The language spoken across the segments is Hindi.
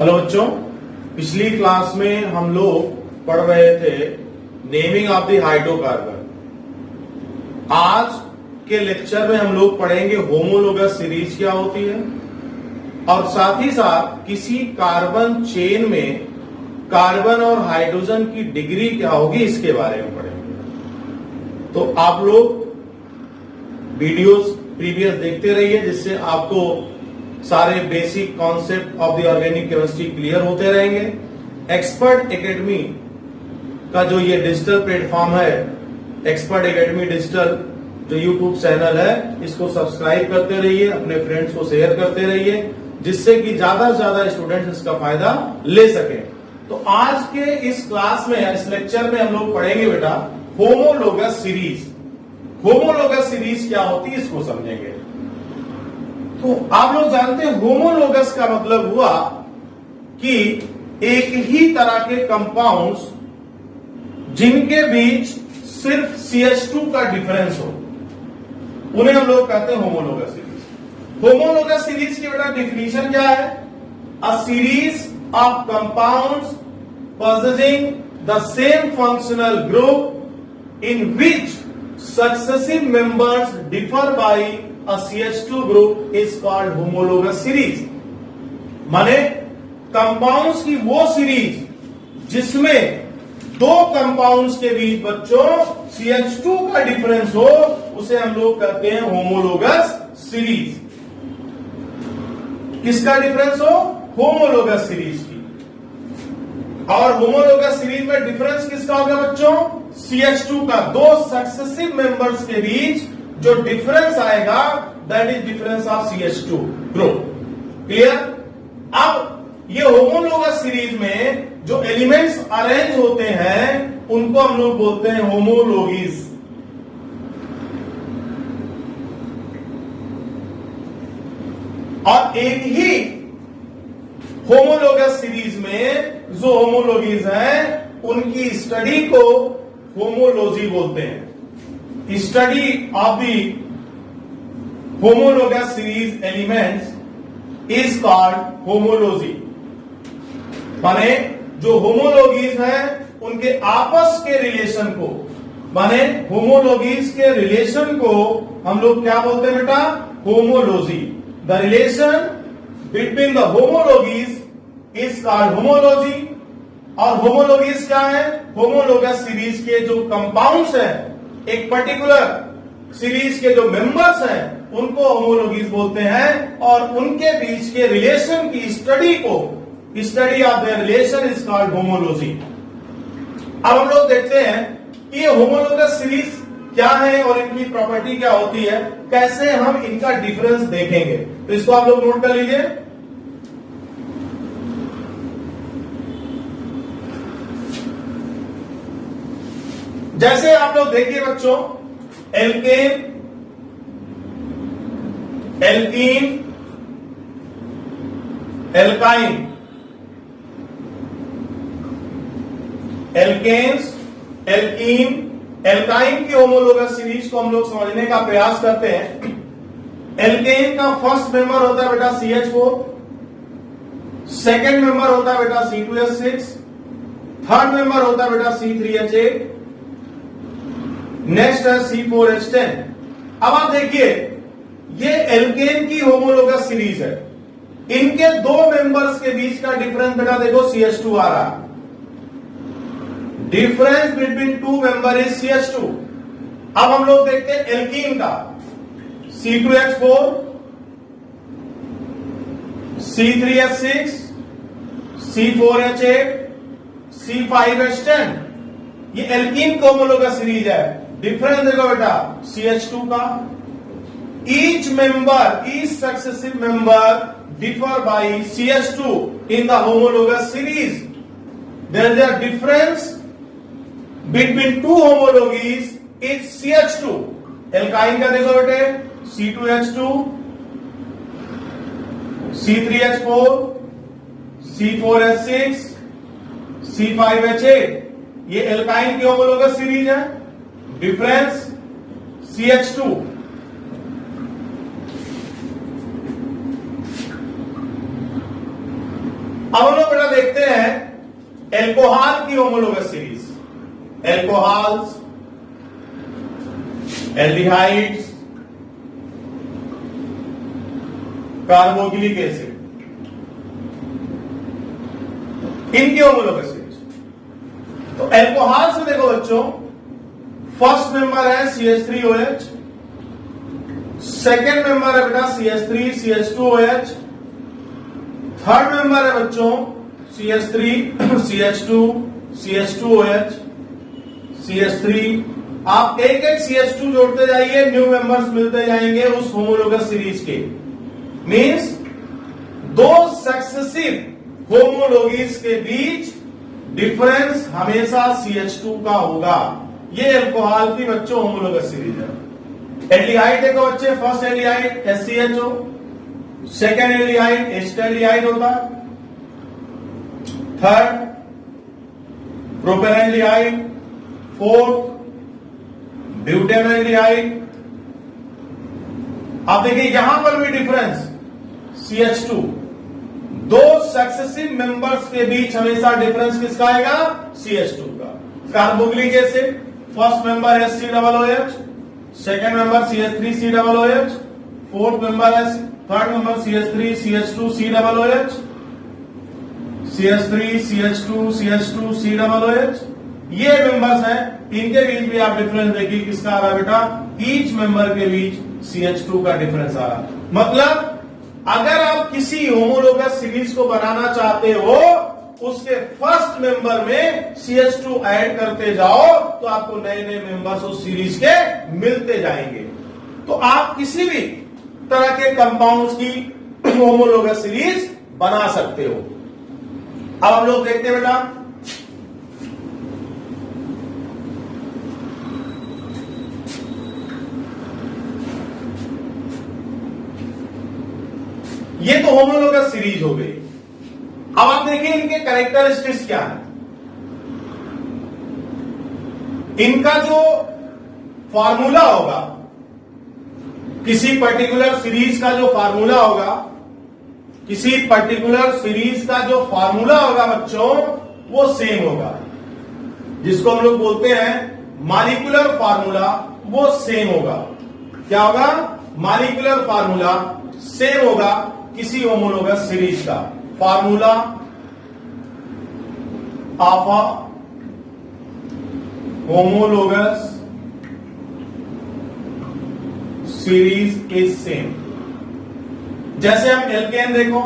हेलो बच्चों, पिछली क्लास में हम लोग पढ़ रहे थे नेमिंग ऑफ द हाइड्रोकार्बन। आज के लेक्चर में हम लोग पढ़ेंगे होमोलोगस सीरीज क्या होती है और साथ ही साथ किसी कार्बन चेन में कार्बन और हाइड्रोजन की डिग्री क्या होगी इसके बारे में पढ़ेंगे। तो आप लोग वीडियोस प्रीवियस देखते रहिए जिससे आपको सारे basic concept of the organic chemistry clear होते रहेंगे। एक्सपर्ट एकेडमी का जो ये डिजिटल प्लेटफॉर्म है, एक्सपर्ट एकेडमी डिजिटल जो यूट्यूब चैनल है, इसको सब्सक्राइब करते रहिए, अपने फ्रेंड्स को शेयर करते रहिए जिससे कि ज्यादा से ज्यादा स्टूडेंट्स इसका फायदा ले सके। तो आज के इस क्लास में, इस लेक्चर में हम लोग पढ़ेंगे बेटा होमोलोगस सीरीज। होमोलोगस सीरीज क्या होती है इसको समझेंगे। तो आप लोग जानते हैं होमोलोगस का मतलब हुआ कि एक ही तरह के कंपाउंड्स जिनके बीच सिर्फ CH2 का डिफरेंस हो, उन्हें हम लोग कहते हैं होमोलोगस सीरीज। होमोलोगस सीरीज की बेटा डिफिनीशन क्या है? A series of compounds possessing the same functional group in which successive members differ by a CH2 group is called homologous series। माने कंपाउंड्स की वो सीरीज जिसमें दो कंपाउंड्स के बीच बच्चों CH2 का डिफरेंस हो, उसे हम लोग कहते हैं होमोलोगस सीरीज। किसका डिफरेंस हो? होमोलोगस सीरीज की। और होमोलोगस सीरीज में डिफरेंस किसका होगा बच्चों? CH2 का। दो सक्सेसिव मेंबर्स के बीच जो डिफरेंस आएगा that is difference of CH2 group. Clear? अब ये होमोलोगस सीरीज में जो एलिमेंट्स अरेंज होते हैं उनको हम लोग बोलते हैं होमोलोगीज। और एक ही होमोलोगस सीरीज में जो होमोलोगीज हैं उनकी स्टडी को होमोलॉजी बोलते हैं। Study of the homologous series elements is called homology. माने जो होमोलॉगीज हैं उनके आपस के रिलेशन को, माने होमोलॉगीज के रिलेशन को हम लोग क्या बोलते हैं बेटा? Homology. The relation between the homologues is called homology. और होमोलॉगीज क्या है? होमोलोगस सीरीज के जो कंपाउंड्स हैं, एक पर्टिकुलर सीरीज के जो मेंबर्स हैं उनको होमोलॉगीज बोलते हैं और उनके बीच के रिलेशन की स्टडी को, study of the relation is called homology. अब हम लोग देखते हैं कि ये होमोलोगस सीरीज क्या है और इनकी प्रॉपर्टी क्या होती है, कैसे हम इनका डिफरेंस देखेंगे। तो इसको आप लोग नोट कर लीजिए। जैसे आप लोग देखिए बच्चों, alkane, alkene, alkyne, alkanes, alkene, alkyne की होमोलोगस सीरीज को हम लोग समझने का प्रयास करते हैं। एल्केन का फर्स्ट मेंबर होता है बेटा CH4, सेकेंड मेंबर होता है बेटा C2H6, थर्ड मेंबर होता है बेटा C3H8, नेक्स्ट है C4H10। अब आप देखिए ये एल्केन की होमोलोगस सीरीज है। इनके दो मेंबर्स के बीच का डिफरेंस बेटा देखो CH2 आ रहा है। Difference between to member is CH2। अब हम लोग देखते हैं एल्कीन का। C2H4, C3H6, C4H8, C5H10, ये एल्कीन की होमोलोगस सीरीज है। डिफरेंस देखो बेटा CH2 का। Each member, each successive member differ by CH2 in the homologous series. There is a difference between two homologues is CH2। Alkyne का देखो बेटे C2H2, C3H4, C4H6, C5H8, ये एल्काइन की होमोलोगस सीरीज है। Difference CH2। अब हम लोग बेटा देखते हैं एल्कोहल की homologous series. Alcohols, aldehydes, carboxylic acid, इनकी होमोलोगस सीरीज। तो एल्कोहल से देखो बच्चों, फर्स्ट मेंबर है CH3OH, सेकेंड मेंबर है बेटा CH3 CH2OH, थर्ड मेंबर है बच्चों CH3 CH2 CH2OH CH3। आप एक एक CH2 जोड़ते जाइए, न्यू मेंबर्स मिलते जाएंगे उस होमोलोगस सीरीज के। मींस दो सक्सेसिव होमोलोगीज के बीच डिफरेंस हमेशा CH2 का होगा। ये एल्कोहल की बच्चों होमोलोगस सीरीज है। एल्डिहाइड देखो बच्चे, first aldehyde HCHO, second aldehyde acetaldehyde होता है, थर्ड प्रोपेनल्डिहाइड, फोर्थ ब्यूटेनल्डिहाइड। आप देखिए यहां पर भी डिफरेंस CH2, दो सक्सेसिव मेंबर्स के बीच हमेशा डिफरेंस किसका आएगा? CH2 का। Carboxylic acid, first member HCOOH, second member CH3COOH, fourth member है third member CH3 CH2 COOH, CH3 CH2 CH2 COOH। ये मेंबर्स हैं, इनके बीच भी आप डिफरेंस देखिए किसका आ रहा है बेटा? ईच मेंबर के बीच CH2 का डिफरेंस आ रहा है। मतलब अगर आप किसी होमोलोगस सीरीज को बनाना चाहते हो, उसके फर्स्ट मेंबर में CH2 ऐड करते जाओ तो आपको नए नए मेंबर्स उस सीरीज के मिलते जाएंगे। तो आप किसी भी तरह के कंपाउंड्स की होमोलोगस सीरीज बना सकते हो। अब हम लोग देखते हैं बेटा, ये तो होमोलोगस सीरीज हो गई। अब आप देखिए इनके कैरेक्टरिस्टिक्स क्या है। इनका जो फॉर्मूला होगा, किसी पर्टिकुलर सीरीज का जो फॉर्मूला होगा, किसी पर्टिकुलर सीरीज का जो फॉर्मूला होगा बच्चों, वो सेम होगा। जिसको हम लोग बोलते हैं मॉलिक्यूलर फॉर्मूला, वो सेम होगा। क्या होगा? मॉलिक्यूलर फॉर्मूला सेम होगा किसी होमोलोगस सीरीज का। Formula of a homologous series is same. जैसे हम एल्केन देखो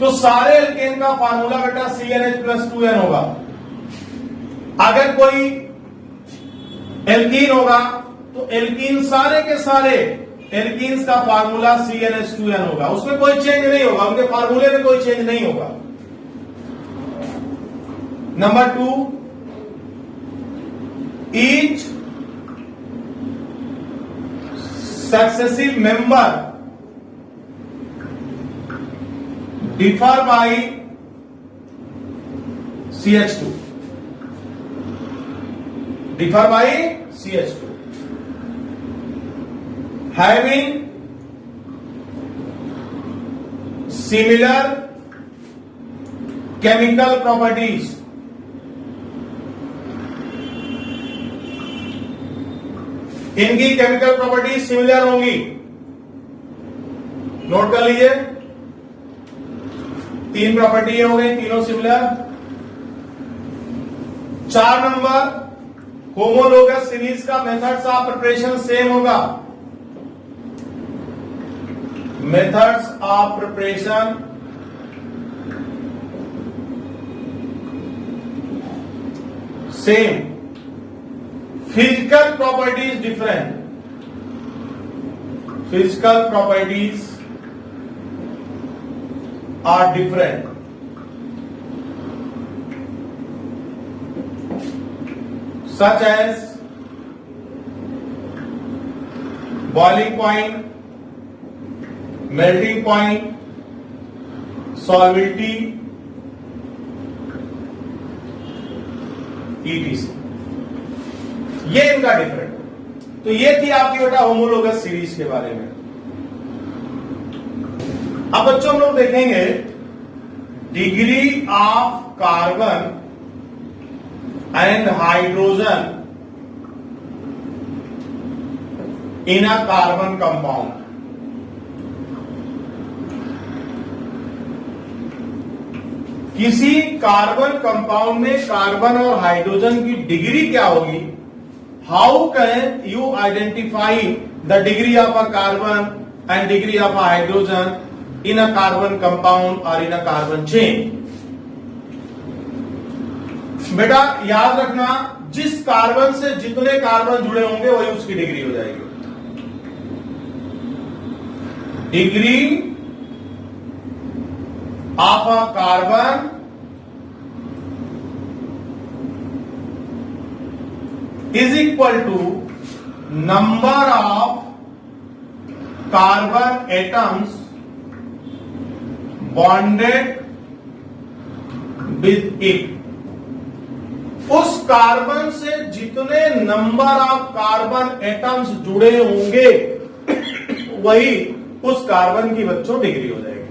तो सारे एल्केन का फार्मूला बेटा CnH+2n होगा। अगर कोई एल्कीन होगा तो एल्कीन सारे के सारे एल्कीन्स का फार्मूला CnH2n होगा। उसमें कोई चेंज नहीं होगा, उनके फार्मूले में कोई चेंज नहीं होगा। Number 2, each successive member differ by CH2, differ by CH2, having similar chemical properties, इनकी केमिकल प्रॉपर्टीज सिमिलर होंगी। नोट कर लीजिए, 3 प्रॉपर्टी हो गई, तीनों सिमिलर। 4 नंबर, होमोलोगस सीरीज का मेथड्स ऑफ प्रिपरेशन सेम होगा। Methods of preparation same. Physical properties different. Physical properties are different. Such as boiling point, melting point, solubility, etc. ये इनका डिफरेंट। तो ये थी आपकी बेटा होमोलोगस सीरीज के बारे में। अब बच्चों हम लोग देखेंगे degree of carbon and hydrogen in a carbon compound. किसी कार्बन कंपाउंड में कार्बन और हाइड्रोजन की डिग्री क्या होगी? How can you identify the degree of a carbon and degree of a hydrogen in a carbon compound और इन अ कार्बन चेन? बेटा याद रखना, जिस कार्बन से जितने कार्बन जुड़े होंगे वही उसकी डिग्री हो जाएगी। Degree of a carbon is equal to number of carbon atoms bonded with it. उस कार्बन से जितने नंबर ऑफ कार्बन एटम्स जुड़े होंगे वही उस कार्बन की बच्चों डिग्री हो जाएगी।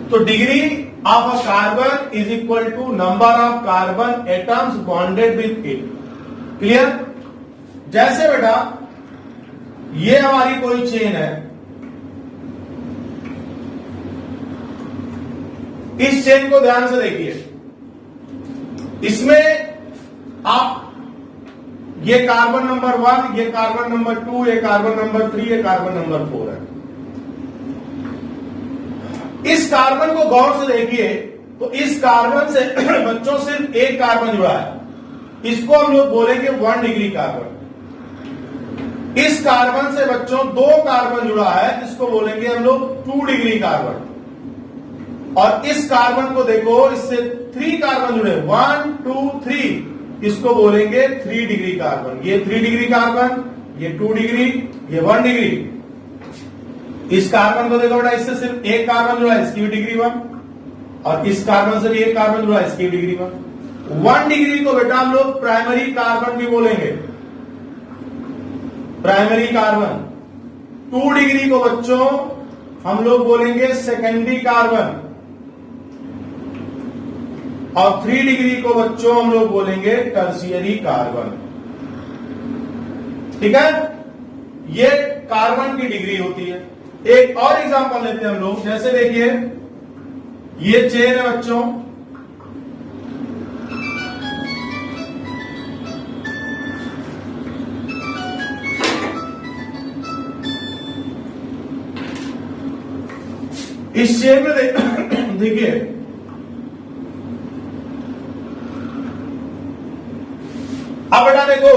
तो degree of a carbon is equal to number of carbon atoms bonded with it. Clear? जैसे बेटा ये हमारी कोई चेन है, इस चेन को ध्यान से देखिए, इसमें आप ये कार्बन नंबर 1, ये कार्बन नंबर 2, ये कार्बन नंबर 3, ये कार्बन नंबर 4 है। इस कार्बन को गौर से देखिए तो इस कार्बन से बच्चों सिर्फ एक कार्बन जुड़ा है, इसको हम लोग बोलेंगे 1 डिग्री कार्बन। इस कार्बन से बच्चों 2 कार्बन जुड़ा है, इसको बोलेंगे हम लोग 2 डिग्री कार्बन। और इस कार्बन को देखो, इससे 3 कार्बन जुड़े, 1 2 3, इसको बोलेंगे 3 डिग्री कार्बन। ये 3 डिग्री कार्बन, ये 2 डिग्री, ये 1 डिग्री। इस कार्बन को देखो बेटा, इससे सिर्फ एक कार्बन जुड़ा है, इसकी भी डिग्री 1, और इस कार्बन से भी एक कार्बन जुड़ा है, इसकी भी डिग्री 1। 1 डिग्री को बेटा हम लोग प्राइमरी कार्बन भी बोलेंगे, प्राइमरी कार्बन। 2 डिग्री को बच्चों हम लोग बोलेंगे सेकेंडरी कार्बन, और 3 डिग्री को बच्चों हम लोग बोलेंगे टर्शियरी कार्बन। ठीक है? ये कार्बन की डिग्री होती है। एक और एग्जांपल लेते हैं हम लोग, जैसे देखिए ये चेन है बच्चों, इस चेन में देखिए अब बेटा देखो,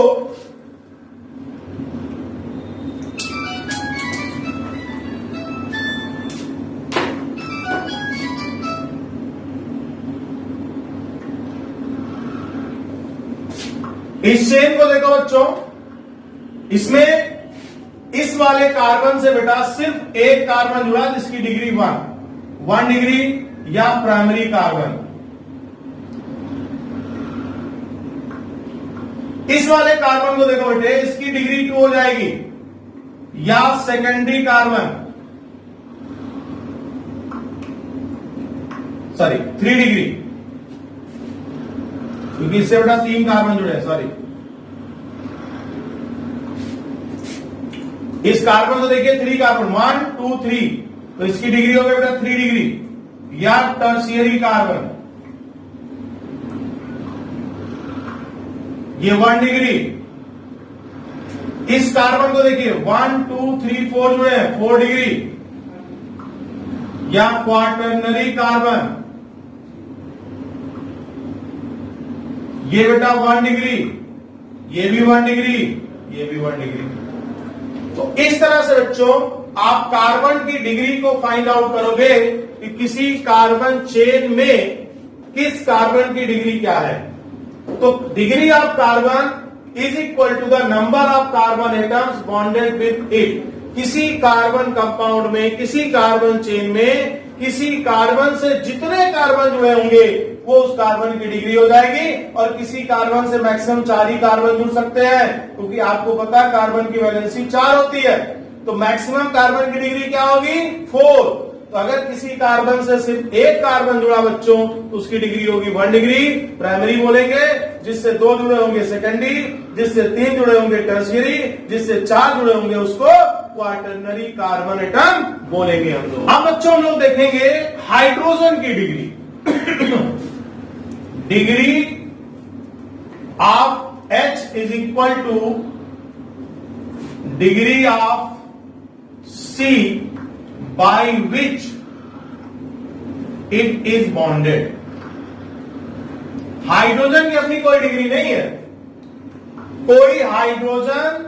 इस चेन को देखो बच्चों, इसमें इस वाले कार्बन से बेटा सिर्फ एक कार्बन जुड़ा जिसकी डिग्री 1 डिग्री या प्राइमरी कार्बन। इस वाले कार्बन को देखो बेटे, इसकी डिग्री 2 हो जाएगी, या सेकेंडरी कार्बन, सॉरी 3 डिग्री, क्योंकि इससे बेटा 3 कार्बन जुड़े हैं, सॉरी। इस कार्बन को देखिए 3 कार्बन, 1 2 3, तो इसकी डिग्री हो गई बेटा 3 डिग्री, या टर्शियरी कार्बन, ये 1 डिग्री। इस कार्बन को देखिए 1 2 3 4 जुड़े हैं, 4 डिग्री, या क्वाटरनरी कार्बन, ये बेटा 1 डिग्री, ये भी 1 डिग्री, ये भी 1 डिग्री। तो इस तरह से बच्चों आप कार्बन की डिग्री को फाइंड आउट करोगे कि किसी कार्बन चेन में किस कार्बन की डिग्री क्या है। तो degree of carbon is equal to the number of carbon atoms bonded with it. किसी कार्बन कंपाउंड में, किसी कार्बन चेन में, किसी कार्बन से जितने कार्बन जुड़े होंगे वो उस कार्बन की डिग्री हो जाएगी। और किसी कार्बन से मैक्सिमम 4 ही कार्बन जुड़ सकते हैं, क्योंकि आपको पता है कार्बन की वैलेंसी 4 होती है। तो मैक्सिमम कार्बन की डिग्री क्या होगी? 4। तो तो अगर किसी कार्बन से सिर्फ एक कार्बन जुड़ा बच्चों तो उसकी डिग्री होगी 1 डिग्री, प्राइमरी बोलेंगे। जिससे 2 जुड़े होंगे सेकेंडरी, जिससे 3 जुड़े होंगे टर्शियरी, जिससे 4 जुड़े होंगे उसको क्वाटरनरी कार्बन एटम बोलेंगे हम लोग। अब बच्चों हम लोग देखेंगे हाइड्रोजन की degree. Degree of H is equal two degree of C by which it is bonded। Hydrogen की अपनी कोई डिग्री नहीं है। कोई हाइड्रोजन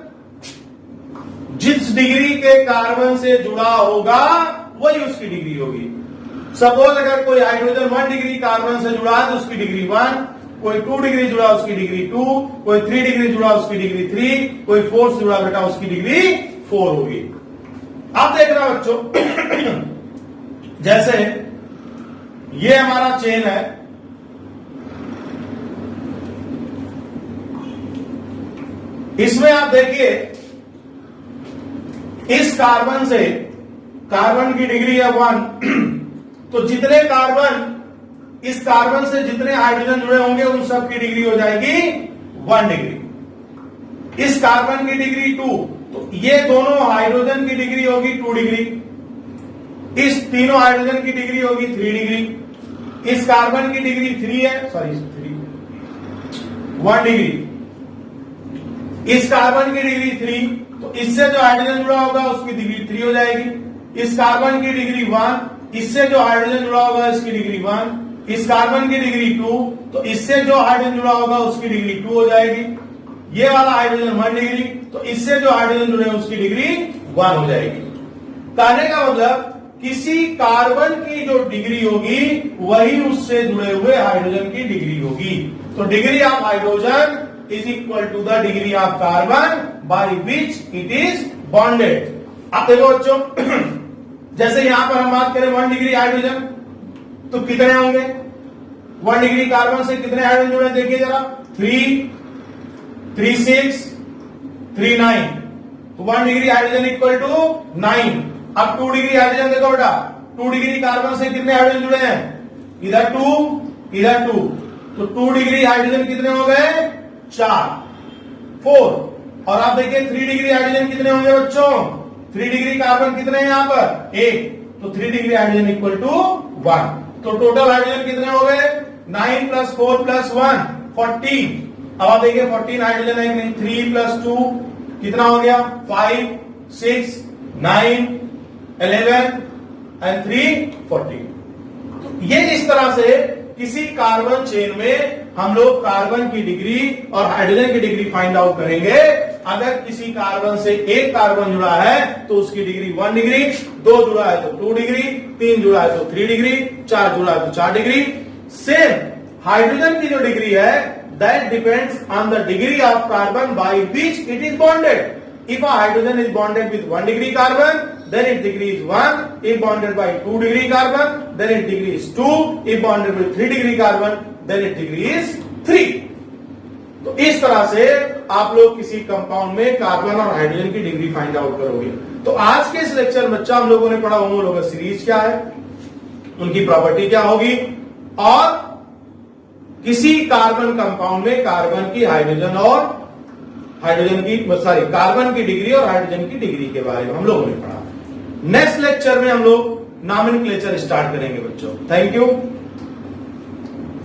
जिस डिग्री के कार्बन से जुड़ा होगा वही उसकी डिग्री होगी। सपोज अगर कोई हाइड्रोजन 1 डिग्री कार्बन से जुड़ा है तो उसकी डिग्री 1, कोई 2 डिग्री जुड़ा उसकी डिग्री 2, कोई 3 डिग्री जुड़ा उसकी डिग्री 3, कोई 4 से जुड़ा बेटा उसकी डिग्री 4 होगी। आप देख रहे हो बच्चों, जैसे ये हमारा चेन है, इसमें आप देखिए इस कार्बन से, कार्बन की डिग्री है 1, तो जितने कार्बन, इस कार्बन से जितने हाइड्रोजन जुड़े होंगे उन सब की डिग्री हो जाएगी 1 डिग्री। इस कार्बन की डिग्री 2, तो ये दोनों हाइड्रोजन की डिग्री होगी 2 डिग्री। इस तीनों हाइड्रोजन की डिग्री होगी 3 डिग्री। इस कार्बन की डिग्री 3 है, सॉरी 1 डिग्री। इस कार्बन की डिग्री 3, तो इससे जो हाइड्रोजन जुड़ा होगा उसकी डिग्री 3 हो जाएगी। इस कार्बन की डिग्री 1, इससे जो हाइड्रोजन जुड़ा होगा इसकी डिग्री 1। इस कार्बन की डिग्री 2, तो इससे जो हाइड्रोजन जुड़ा होगा उसकी डिग्री 2 हो जाएगी। ये वाला हाइड्रोजन 1 डिग्री, तो इससे जो हाइड्रोजन जुड़े उसकी डिग्री 1 हो जाएगी। कहने का मतलब किसी कार्बन की जो डिग्री होगी वही उससे जुड़े हुए हाइड्रोजन की डिग्री होगी। तो degree of hydrogen is equal to the degree of carbon by which it is bonded. अब देखो बच्चों, जैसे यहां पर हम बात करें 1 डिग्री हाइड्रोजन, तो कितने होंगे 1 डिग्री कार्बन से कितने हाइड्रोजन जुड़े देखिए जरा, 3, 3, 6, 3, 9। तो 1 डिग्री हाइड्रोजन इक्वल टू 9। अब 2 डिग्री हाइड्रोजन देखो बेटा, 2 डिग्री कार्बन से कितने हाइड्रोजन जुड़े हैं, इधर 2, इधर 2, तो 2 डिग्री हाइड्रोजन कितने हो गए 4, 4। और आप देखिए 3 डिग्री हाइड्रोजन कितने होंगे बच्चों, 3 डिग्री कार्बन कितने हैं यहां पर 1, तो 3 डिग्री हाइड्रोजन इक्वल टू 1। तो टोटल हाइड्रोजन कितने हो गए 9 + 4 + 1 14। अब आप देखिए 14 हाइड्रोजन है नहीं, 3 + 2 कितना हो गया 5, 6, 9, 11 एंड 3 14। तो ये इस तरह से किसी कार्बन चेन में हम लोग कार्बन की डिग्री और हाइड्रोजन की डिग्री फाइंड आउट करेंगे। अगर किसी कार्बन से एक कार्बन जुड़ा है तो उसकी डिग्री 1 डिग्री, 2 जुड़ा है तो 2 डिग्री, 3 जुड़ा है तो 3 डिग्री, 4 जुड़ा है तो 4 डिग्री। सेम हाइड्रोजन की जो डिग्री है that depends on the degree of carbon by which it is bonded. If a hydrogen is bonded with 1 degree carbon, then its degree is 1. If bonded by 2 degree carbon, then its degree is 2. If bonded with 3 degree carbon, then its degree is 3. तो इस तरह से आप लोग किसी कंपाउंड में कार्बन और हाइड्रोजन की डिग्री फाइंड आउट करोगे। तो आज के इस लेक्चर में बच्चा हम लोगों ने पढ़ा होमोलोगस सीरीज क्या है, उनकी प्रॉपर्टी क्या होगी, और किसी कार्बन कंपाउंड में कार्बन की हाइड्रोजन और हाइड्रोजन की कार्बन की डिग्री और हाइड्रोजन की डिग्री के बारे में हम लोगों ने पढ़ा। नेक्स्ट लेक्चर में हम लोग नॉमेनक्लेचर स्टार्ट करेंगे बच्चों। Thank you.